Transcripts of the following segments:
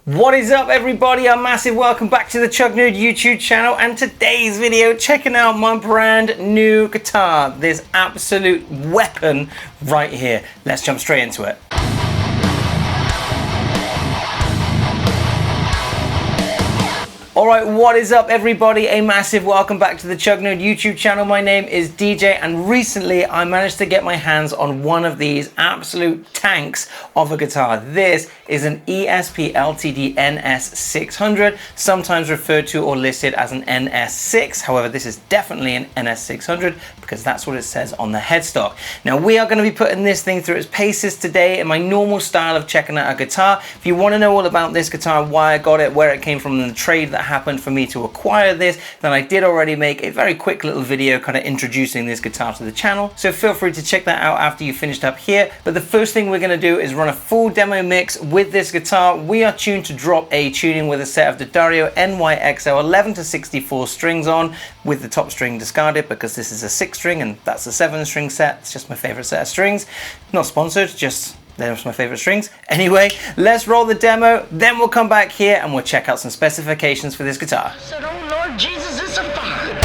What is up, everybody? A massive welcome back to the Chug YouTube channel, and today's video checking out my brand new guitar, this absolute weapon right here. Let's jump straight into it. Alright, what is up, everybody? A massive welcome back to the Chug YouTube channel. My name is DJ, and recently I managed to get my hands on one of these absolute tanks of a guitar. This is an ESP LTD NS600, sometimes referred to or listed as an NS6. However, this is definitely an NS600 because that's what it says on the headstock. Now, we are going to be putting this thing through its paces today in my normal style of checking out a guitar. If you want to know all about this guitar, why I got it, where it came from, and the trade that happened for me to acquire this, then I did already make a very quick little video kind of introducing this guitar to the channel, so feel free to check that out after you finished up here. But the first thing we're going to do is run a full demo mix with this guitar. We are tuned to drop A tuning with a set of the Dario NYXL 11 to 64 strings on, with the top string discarded because this is a 6-string and that's a 7-string set. It's just my favorite set of strings. Not sponsored, just there's my favorite strings. Anyway, let's roll the demo, then we'll come back here and we'll check out some specifications for this guitar. I said, oh Lord Jesus, it's a fire.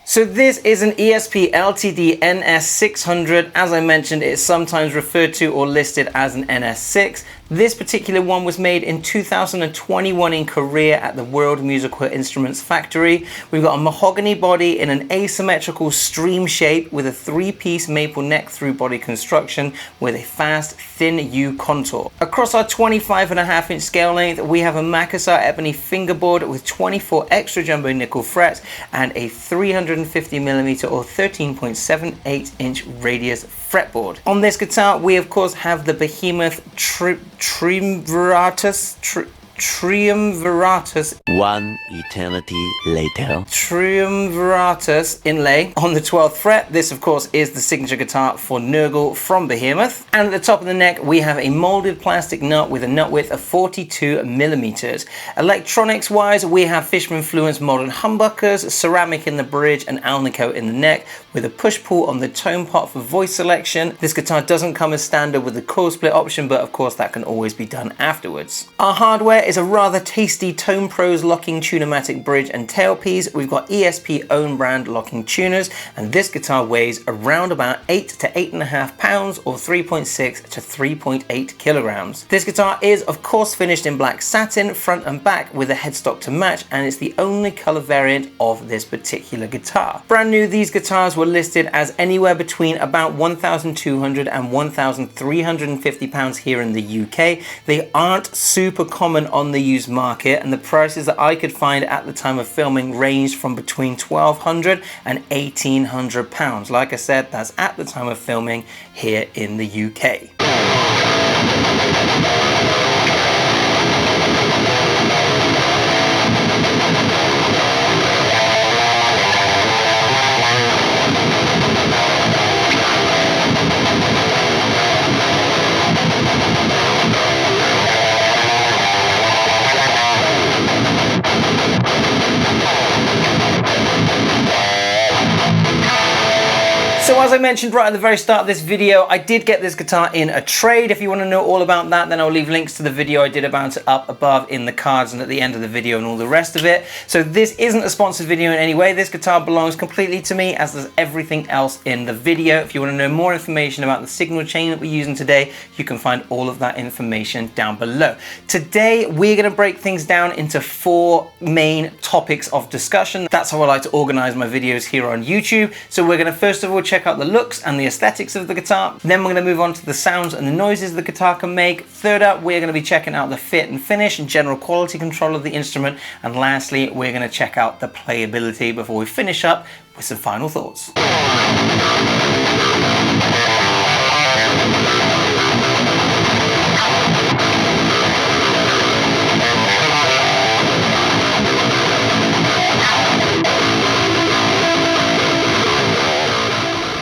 So this is an ESP LTD NS600. As I mentioned, it's sometimes referred to or listed as an NS6. This particular one was made in 2021 in Korea at the World Musical Instruments Factory. We've got a mahogany body in an asymmetrical stream shape with a 3-piece maple neck through body construction with a fast, thin U contour. Across our 25.5-inch scale length, we have a Makassar ebony fingerboard with 24 extra jumbo nickel frets and a 350mm or 13.78-inch radius fretboard. On this guitar, we of course have the Behemoth Triumviratus. One eternity later. Triumviratus inlay on the 12th fret. This of course is the signature guitar for Nergal from Behemoth. And at the top of the neck we have a molded plastic nut with a nut width of 42mm. Electronics wise, we have Fishman Fluence modern humbuckers, ceramic in the bridge and Alnico in the neck with a push pull on the tone pot for voice selection. This guitar doesn't come as standard with the coil split option, but of course that can always be done afterwards. Our hardware is a rather tasty Tone Pros locking Tune-o-matic bridge and tailpiece. We've got ESP own brand locking tuners, and this guitar weighs around about 8 to 8.5 pounds or 3.6 to 3.8 kilograms. This guitar is of course finished in black satin front and back with a headstock to match, and it's the only color variant of this particular guitar. Brand new, these guitars were listed as anywhere between about 1,200 and 1,350 pounds here in the UK. They aren't super common on the used market, and the prices that I could find at the time of filming ranged from between 1,200 and 1,800 pounds. Like I said, that's at the time of filming here in the UK. So as I mentioned right at the very start of this video, I did get this guitar in a trade. If you want to know all about that, then I'll leave links to the video I did about it up above in the cards and at the end of the video and all the rest of it. So this isn't a sponsored video in any way. This guitar belongs completely to me, as does everything else in the video. If you want to know more information about the signal chain that we're using today, you can find all of that information down below. Today, we're going to break things down into 4 main topics of discussion. That's how I like to organize my videos here on YouTube. So we're going to first of all check out the looks and the aesthetics of the guitar. Then we're going to move on to the sounds and the noises the guitar can make. Third up, we're going to be checking out the fit and finish and general quality control of the instrument. And lastly, we're going to check out the playability before we finish up with some final thoughts.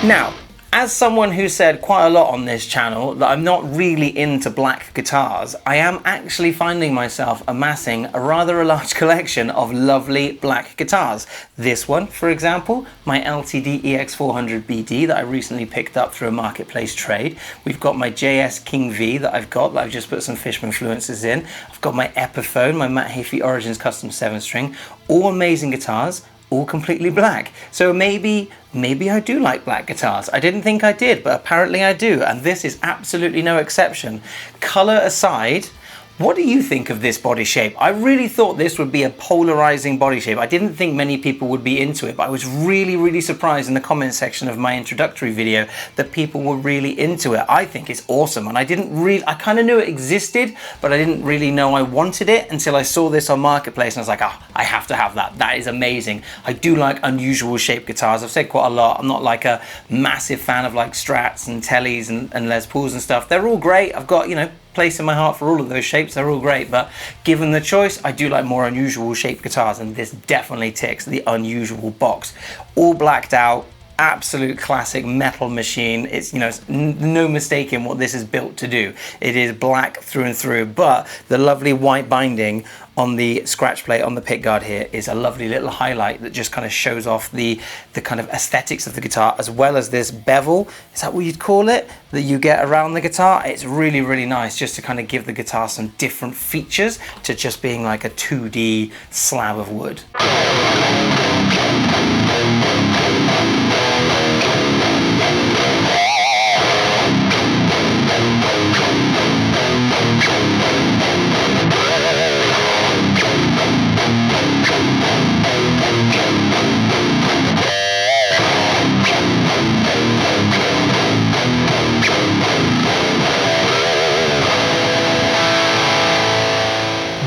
Now, as someone who said quite a lot on this channel that I'm not really into black guitars, I am actually finding myself amassing a rather large collection of lovely black guitars. This one, for example, my LTD EX400 BD that I recently picked up through a marketplace trade. We've got my JS King V that I've just put some Fishman Fluences in. I've got my Epiphone, my Matt Heafy Origins custom 7-string, all amazing guitars, all completely black. So maybe I do like black guitars. I didn't think I did, but apparently I do, and this is absolutely no exception. Color aside, what do you think of this body shape? I really thought this would be a polarizing body shape. I didn't think many people would be into it, but I was really surprised in the comment section of my introductory video that people were really into it. I think it's awesome, and I kind of knew it existed, but I didn't really know I wanted it until I saw this on Marketplace, and I was like, oh, I have to have that. That is amazing. I do like unusual shaped guitars. I've said quite a lot. I'm not like a massive fan of like Strats and Tellys and Les Pauls and stuff. They're all great. I've got, you know, place in my heart for all of those shapes. They're all great, but given the choice, I do like more unusual shaped guitars, and this definitely ticks the unusual box. All blacked out, absolute classic metal machine. It's, you know, it's no mistaking what this is built to do. It is black through and through, but the lovely white binding on the scratch plate on the pickguard here is a lovely little highlight that just kind of shows off the kind of aesthetics of the guitar, as well as this bevel, is that what you'd call it, that you get around the guitar. It's really nice just to kind of give the guitar some different features to just being like a 2D slab of wood.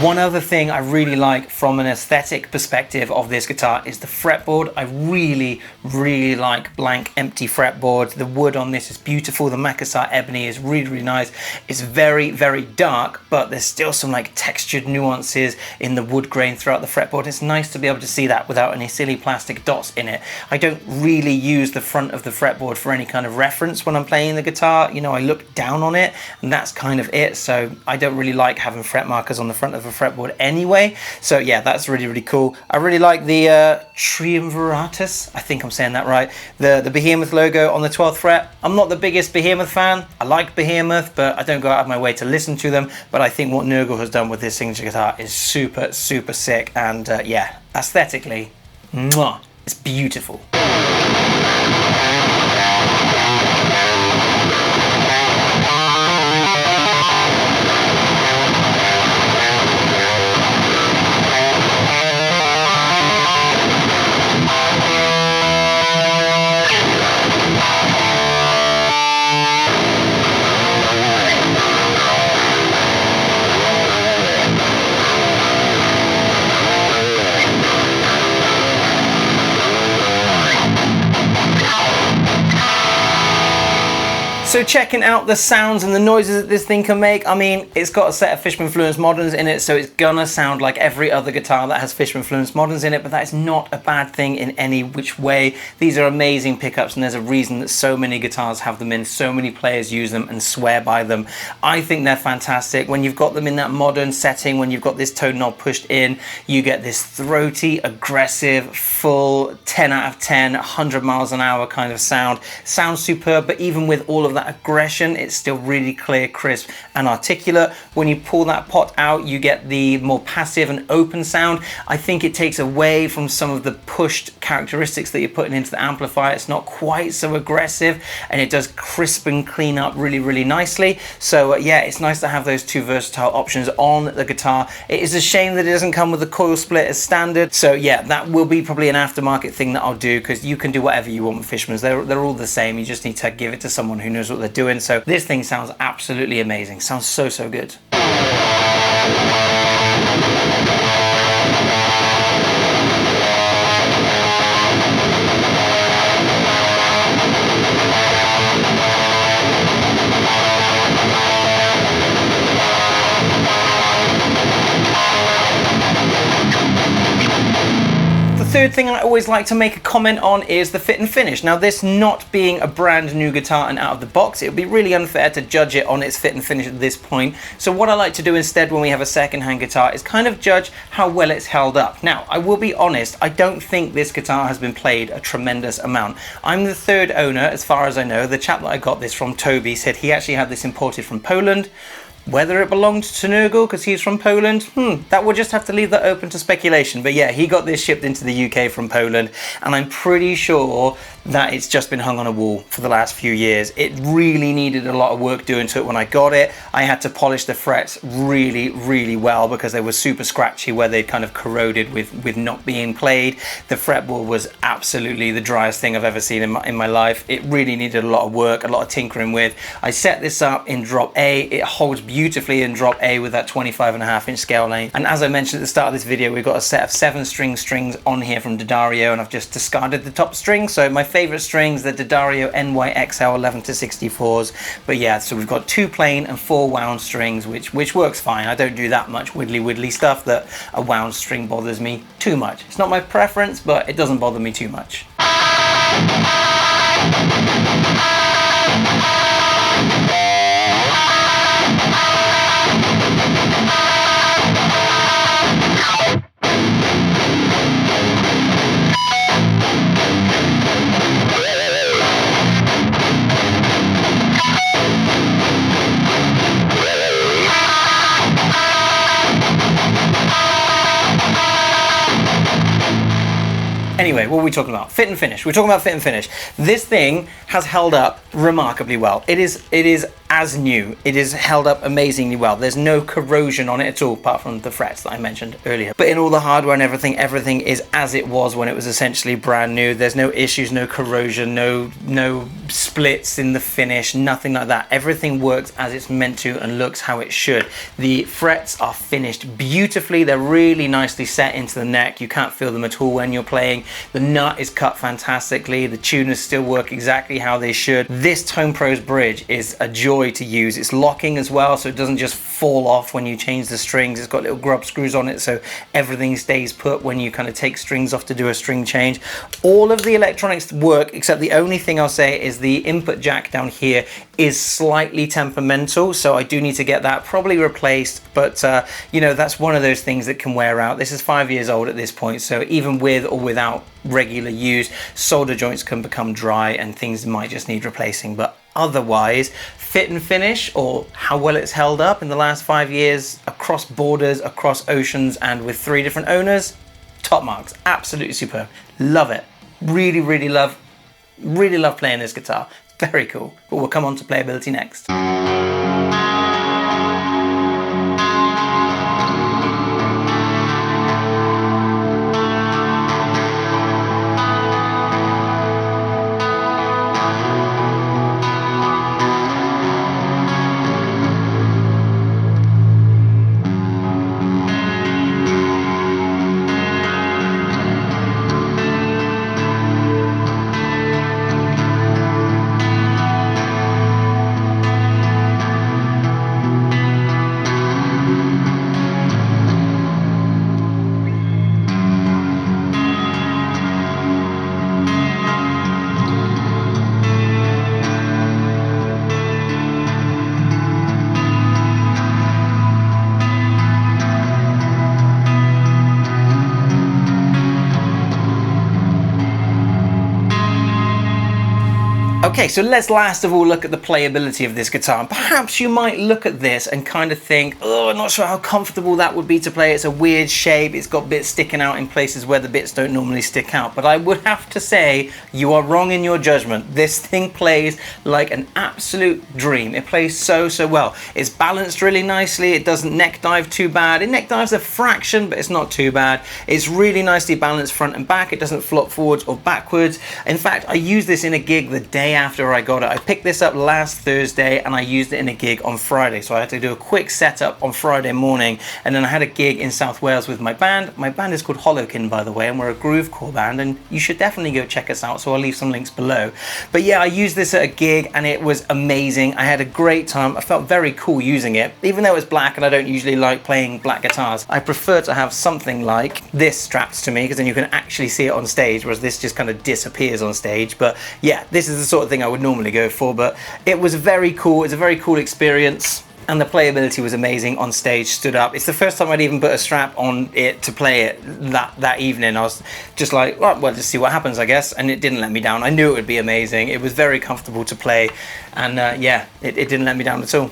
One other thing I really like from an aesthetic perspective of this guitar is the fretboard. I really, really like blank, empty fretboards. The wood on this is beautiful. The Makassar ebony is really, really nice. It's very, very dark, but there's still some like textured nuances in the wood grain throughout the fretboard. It's nice to be able to see that without any silly plastic dots in it. I don't really use the front of the fretboard for any kind of reference when I'm playing the guitar. You know, I look down on it and that's kind of it. So I don't really like having fret markers on the front of a fretboard anyway. So yeah, that's really, really cool. I really like the Triumviratus, I think I'm saying that right, the Behemoth logo on the 12th fret. I'm not the biggest Behemoth fan. I like Behemoth, but I don't go out of my way to listen to them. But I think what Nergal has done with this signature guitar is super, super sick. And yeah, aesthetically, mwah, it's beautiful. So checking out the sounds and the noises that this thing can make, I mean, it's got a set of Fishman Fluence Moderns in it, so it's gonna sound like every other guitar that has Fishman Fluence Moderns in it, but that is not a bad thing in any which way. These are amazing pickups, and there's a reason that so many guitars have them in, so many players use them and swear by them. I think they're fantastic. When you've got them in that modern setting, when you've got this tone knob pushed in, you get this throaty, aggressive, full 10 out of 10, 100 miles an hour kind of sound. Sounds superb, but even with all of that aggression, it's still really clear, crisp and articulate. When you pull that pot out, you get the more passive and open sound. I think it takes away from some of the pushed characteristics that you're putting into the amplifier. It's not quite so aggressive, and it does crisp and clean up really, really nicely. So yeah, it's nice to have those two versatile options on the guitar. It is a shame that it doesn't come with a coil split as standard. So yeah, that will be probably an aftermarket thing that I'll do, because you can do whatever you want with Fishmans. They're all the same. You just need to give it to someone who knows what they're doing. So this thing sounds absolutely amazing. Sounds so, so good. Third thing I always like to make a comment on is the fit and finish. Now, this not being a brand new guitar and out of the box, it would be really unfair to judge it on its fit and finish at this point. So what I like to do instead when we have a second-hand guitar is kind of judge how well it's held up. Now, I will be honest, I don't think this guitar has been played a tremendous amount. I'm the third owner, as far as I know. The chap that I got this from, Toby, said he actually had this imported from Poland. Whether it belonged to Nergal because he's from Poland, that we'll just have to leave that open to speculation. But yeah, he got this shipped into the UK from Poland, and I'm pretty sure that it's just been hung on a wall for the last few years. It really needed a lot of work doing to it when I got it. I had to polish the frets really, really well because they were super scratchy where they kind of corroded with not being played. The fretboard was absolutely the driest thing I've ever seen in my life. It really needed a lot of work, a lot of tinkering with. I set this up in drop A. It holds beautifully in drop A with that 25.5-inch scale length. And as I mentioned at the start of this video, we've got a set of 7-string strings on here from D'Addario, and I've just discarded the top string. So my favorite strings, the D'Addario NYXL 11-64s. But yeah, so we've got 2 plain and 4 wound strings, which works fine. I don't do that much widdly stuff that a wound string bothers me too much. It's not my preference, but it doesn't bother me too much. Anyway, what are we talking about? Fit and finish. We're talking about fit and finish. This thing has held up remarkably well. It is as new. It is held up amazingly well. There's no corrosion on it at all, apart from the frets that I mentioned earlier. But in all the hardware and everything is as it was when it was essentially brand new. There's no issues, no corrosion, no splits in the finish, nothing like that. Everything works as it's meant to and looks how it should. The frets are finished beautifully. They're really nicely set into the neck. You can't feel them at all when you're playing. The nut is cut fantastically. The tuners still work exactly how they should. This Tone Pros bridge is a joy to use. It's locking as well, so it doesn't just fall off when you change the strings. It's got little grub screws on it, so everything stays put when you kind of take strings off to do a string change. All of the electronics work, except the only thing I'll say is the input jack down here is slightly temperamental, so I do need to get that probably replaced, but you know, that's one of those things that can wear out. This is 5 years old at this point, so even with or without regular use, solder joints can become dry and things might just need replacing. But otherwise, fit and finish, or how well it's held up in the last 5 years across borders, across oceans, and with 3 different owners, top marks. Absolutely superb. Love it. Really love playing this guitar. Very cool. But we'll come on to playability next. Okay, so let's last of all look at the playability of this guitar. And perhaps you might look at this and kind of think, oh, I'm not sure how comfortable that would be to play. It's a weird shape. It's got bits sticking out in places where the bits don't normally stick out. But I would have to say you are wrong in your judgment. This thing plays like an absolute dream. It plays so well. It's balanced really nicely. It doesn't neck dive too bad. It neck dives a fraction, but it's not too bad. It's really nicely balanced front and back. It doesn't flop forwards or backwards. In fact, I used this in a gig the day after I got it. I picked this up last Thursday and I used it in a gig on Friday. So I had to do a quick setup on Friday morning, and then I had a gig in South Wales with my band. My band is called HollowKin, by the way, and we're a groovecore band, and you should definitely go check us out. So I'll leave some links below. But yeah, I used this at a gig and it was amazing. I had a great time. I felt very cool using it, even though it's black and I don't usually like playing black guitars. I prefer to have something like this strapped to me, because then you can actually see it on stage, whereas this just kind of disappears on stage. But yeah, this is the sort of thing I would normally go for, but it was very cool. It's a very cool experience, and the playability was amazing on stage, stood up. It's the first time I'd even put a strap on it to play it that evening. I was just like, well, just see what happens, I guess, and it didn't let me down. I knew it would be amazing. It was very comfortable to play, and yeah, it didn't let me down at all.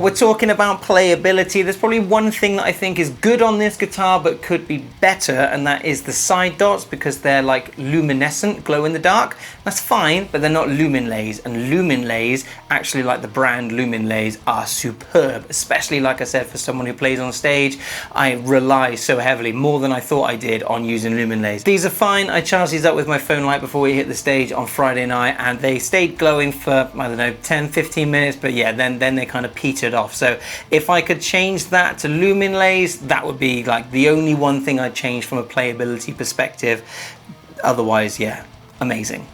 we're talking about playability. There's probably one thing that I think is good on this guitar but could be better, and that is the side dots, because they're like luminescent, glow in the dark. That's fine, but they're not Luminlays, and Luminlays, actually like the brand Luminlays, are superb, especially like I said, for someone who plays on stage. I rely so heavily, more than I thought I did, on using Luminlays. These are fine. I charged these up with my phone light before we hit the stage on Friday night, and they stayed glowing for, I don't know, 10-15 minutes, but yeah, then they kind of petered off. So if I could change that to Luminlays, that would be like the only one thing I'd change from a playability perspective. Otherwise, yeah, amazing.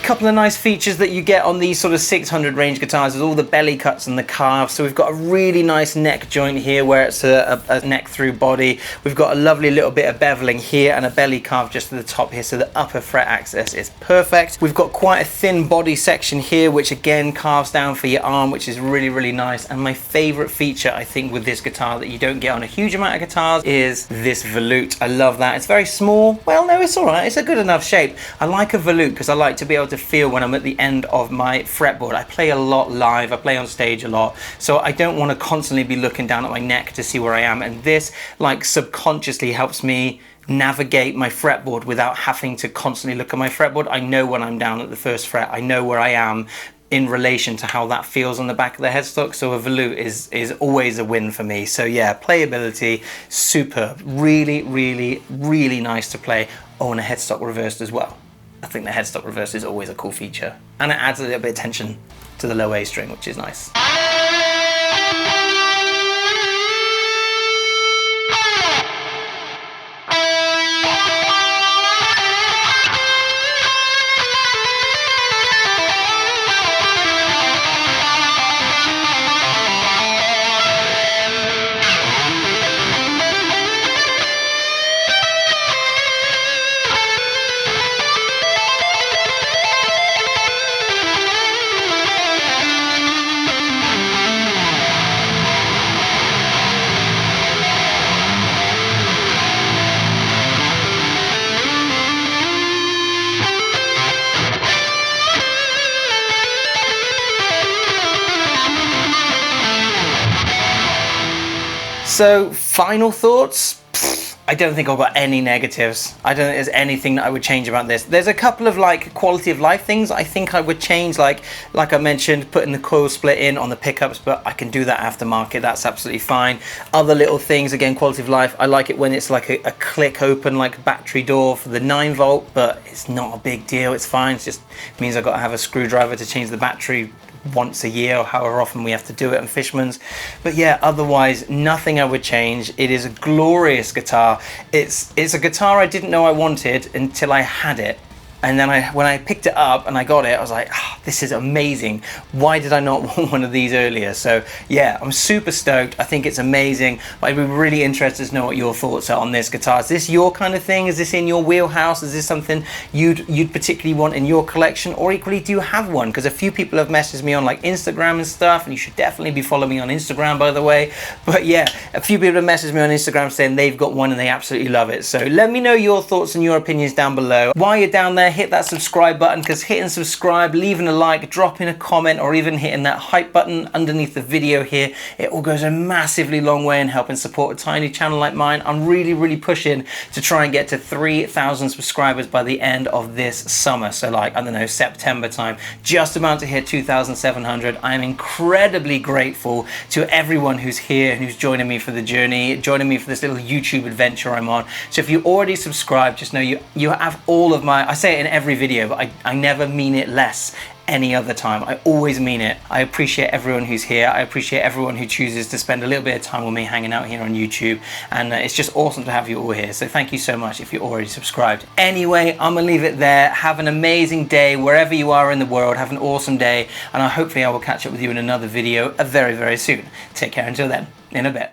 Couple of nice features that you get on these sort of 600 range guitars is all the belly cuts and the carves. So we've got a really nice neck joint here where it's a neck through body. We've got a lovely little bit of beveling here and a belly carve just at the top here, so the upper fret access is perfect. We've got quite a thin body section here, which again carves down for your arm, which is really, really nice. And my favorite feature, I think, with this guitar that you don't get on a huge amount of guitars is this volute. I love that. It's very small. Well, no, it's all right. It's a good enough shape. I like a volute because I like to be able to feel when I'm at the end of my fretboard. I play a lot live, I play on stage a lot, so I don't want to constantly be looking down at my neck to see where I am, and this like subconsciously helps me navigate my fretboard without having to constantly look at my fretboard. I know when I'm down at the first fret, I know where I am in relation to how that feels on the back of the headstock, so a volute is always a win for me. So yeah, playability, superb. Really, really, really nice to play on a headstock reversed as well. I think the headstock reverse is always a cool feature, and it adds a little bit of tension to the low A string, which is nice. So, final thoughts? I don't think I've got any negatives. I don't think there's anything that I would change about this. There's a couple of like quality of life things I think I would change, like I mentioned, putting the coil split in on the pickups, but I can do that aftermarket, that's absolutely fine. Other little things, again, quality of life, I like it when it's like a click open, like battery door for the 9 volt, but it's not a big deal, it's fine. It just means I've got to have a screwdriver to change the battery once a year or however often we have to do it on Fishman's. But yeah, otherwise nothing I would change. It is a glorious guitar. It's a guitar I didn't know I wanted until I had it. And then when I picked it up and I got it, I was like, oh, this is amazing. Why did I not want one of these earlier? So yeah, I'm super stoked. I think it's amazing. I'd be really interested to know what your thoughts are on this guitar. Is this your kind of thing? Is this in your wheelhouse? Is this something you'd particularly want in your collection? Or equally, do you have one? Because a few people have messaged me on like Instagram and stuff, and you should definitely be following me on Instagram, by the way. But yeah, a few people have messaged me on Instagram saying they've got one and they absolutely love it. So let me know your thoughts and your opinions down below. While you're down there, hit that subscribe button, because hitting subscribe, leaving a like, dropping a comment, or even hitting that hype button underneath the video here, it all goes a massively long way in helping support a tiny channel like mine. I'm really pushing to try and get to 3,000 subscribers by the end of this summer. So like, I don't know, September time, just about to hit 2,700. I am incredibly grateful to everyone who's here, who's joining me for the journey, joining me for this little YouTube adventure I'm on. So if you already subscribed, just know you have all of my, I say it in every video, but I never mean it less any other time. I always mean it. I appreciate everyone who's here. I appreciate everyone who chooses to spend a little bit of time with me hanging out here on YouTube, and it's just awesome to have you all here. So thank you so much if you're already subscribed. Anyway, I'm gonna leave it there. Have an amazing day wherever you are in the world. Have an awesome day, and hopefully I will catch up with you in another video very, very soon. Take care until then. In a bit.